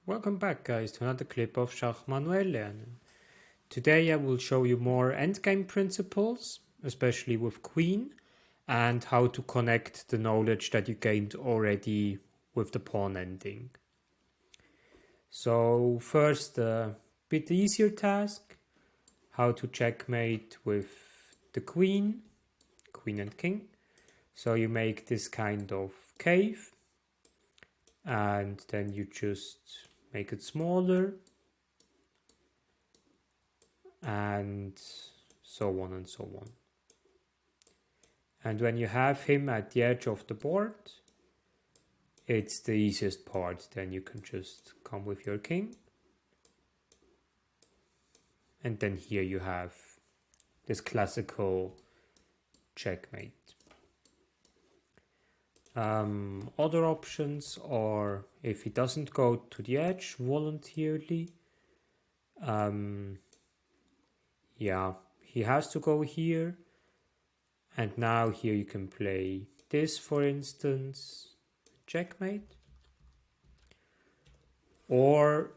Welcome back, guys, to another clip of Schach-manuel-lernen. Today I will show you more endgame principles, especially with queen, and how to connect the knowledge that you gained already with the pawn ending. So first, a bit easier task, how to checkmate with the queen and king. So you make this kind of cave, and then you just make it smaller, and so on and so on. And when you have him at the edge of the board, it's the easiest part. Then you can just come with your king. And then here you have this classical checkmate. Other options are if he doesn't go to the edge voluntarily, he has to go here, and now here you can play this, for instance, checkmate. Or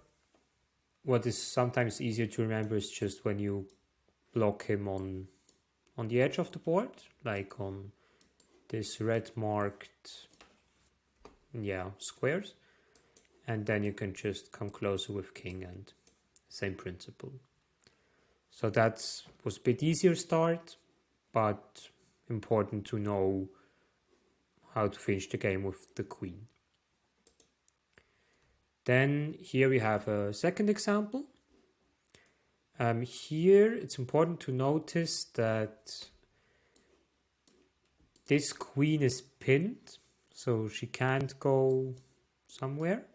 what is sometimes easier to remember is just when you block him on the edge of the board, like on this red marked squares, and then you can just come closer with king, and same principle. So that was a bit easier start, but important to know how to finish the game with the queen. Then here we have a second example. Here it's important to notice that this queen is pinned, so she can't go somewhere.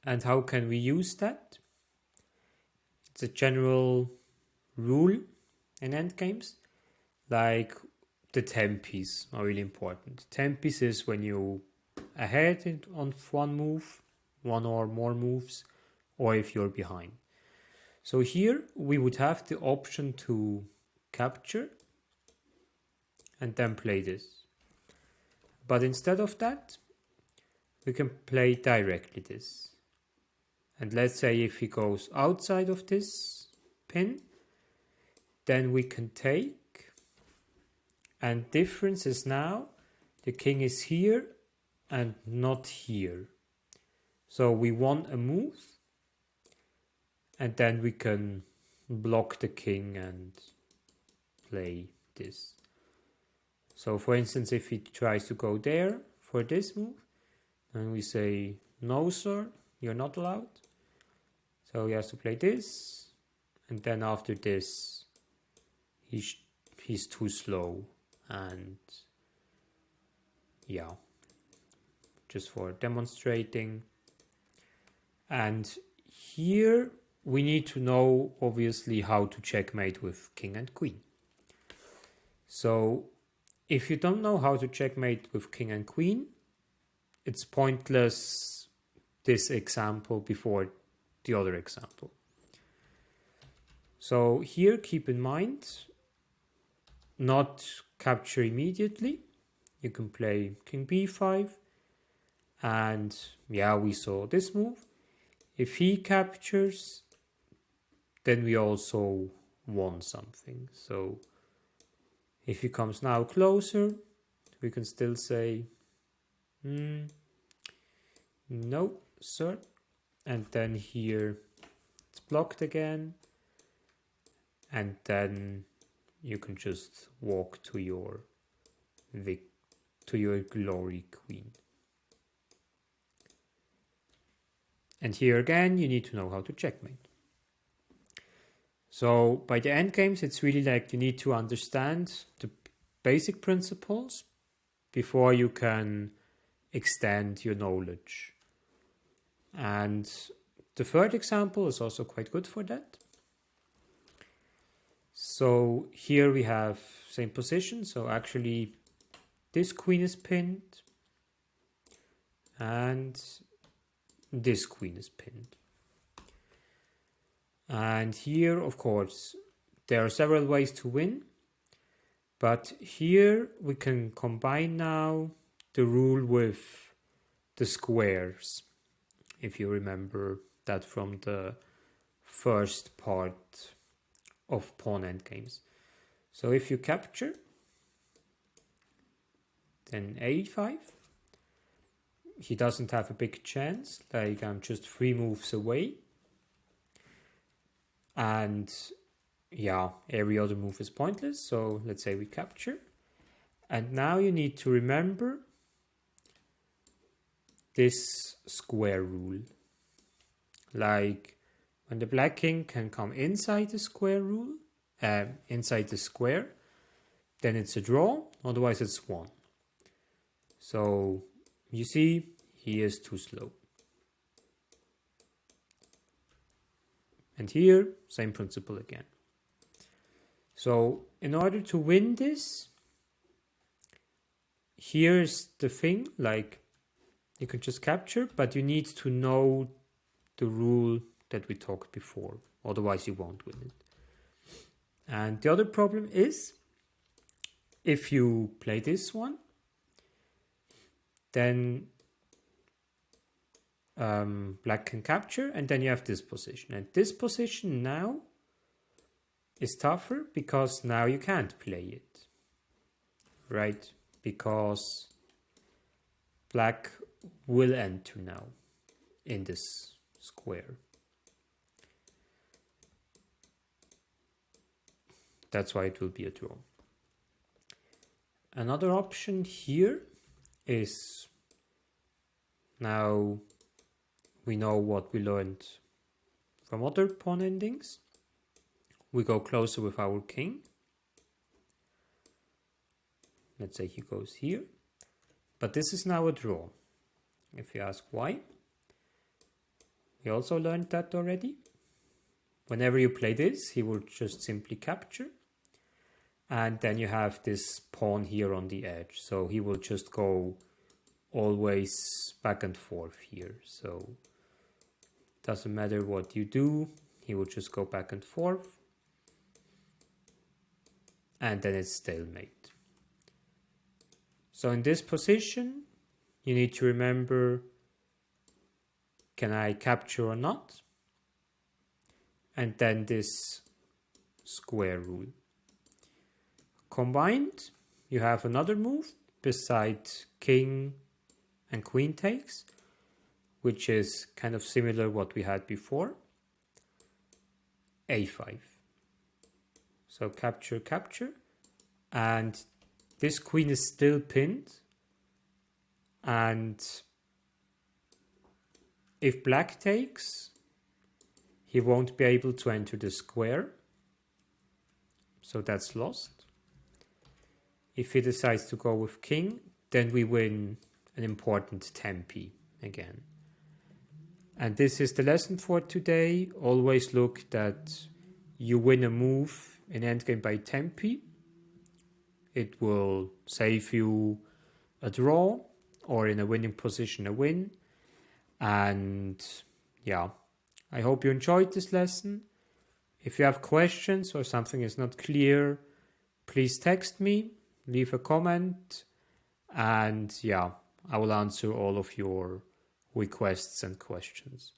And how can we use that? It's a general rule in endgames, like the tempis are really important. Tempis is when you ahead on one move, one or more moves, or if you're behind. So here we would have the option to capture and then play this. But instead of that, we can play directly this. And let's say if he goes outside of this pin, then we can take, and difference is now the king is here and not here. So we want a move, and then we can block the king and play this. So for instance, if he tries to go there for this move, then we say, no sir, you're not allowed. So he has to play this, and then after this, he's too slow, and just for demonstrating. And here we need to know, obviously, how to checkmate with king and queen. So if you don't know how to checkmate with king and queen, it's pointless this example before the other example. So here keep in mind, not capture immediately. You can play king b5, and we saw this move. If he captures, then we also won something. So if he comes now closer, we can still say, no, sir. And then here it's blocked again. And then you can just walk to your glory queen. And here again, you need to know how to checkmate. So by the end games, it's really like you need to understand the basic principles before you can extend your knowledge. And the third example is also quite good for that. So here we have same position. So actually this queen is pinned and this queen is pinned. And here, of course, there are several ways to win. But here we can combine now the rule with the squares. if you remember that from the first part of pawn endgames. So if you capture, then a5. He doesn't have a big chance, like I'm just 3 moves away. And yeah, every other move is pointless. So let's say we capture. And now you need to remember this square rule. Like when the black king can come inside the square rule, inside the square, then it's a draw, otherwise it's 1. So you see, he is too slow. And here, same principle again. So in order to win this, here's the thing, like you can just capture, but you need to know the rule that we talked before, otherwise you won't win it. And the other problem is, if you play this one, then black can capture, and then you have this position. And this position now is tougher because now you can't play it, right? Because black will enter now in this square. That's why it will be a draw. Another option here is, now we know what we learned from other pawn endings. We go closer with our king. Let's say he goes here. But this is now a draw. If you ask why, we also learned that already. Whenever you play this, he will just simply capture. And then you have this pawn here on the edge. So he will just go always back and forth here. So doesn't matter what you do, he will just go back and forth. And then it's stalemate. So in this position, you need to remember, can I capture or not? And then this square rule. Combined, you have another move beside king and queen takes, which is kind of similar what we had before. a5. So capture, capture. And this queen is still pinned. And if black takes, he won't be able to enter the square. So that's lost. If he decides to go with king, then we win an important tempi again. And this is the lesson for today. Always look that you win a move in endgame by tempi. It will save you a draw, or in a winning position a win. And yeah, I hope you enjoyed this lesson. If you have questions or something is not clear, please text me, leave a comment, and yeah, I will answer all of your requests and questions.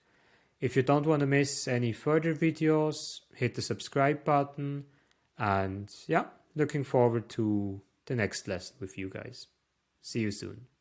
If you don't want to miss any further videos, hit the subscribe button, and yeah, looking forward to the next lesson with you guys. See you soon.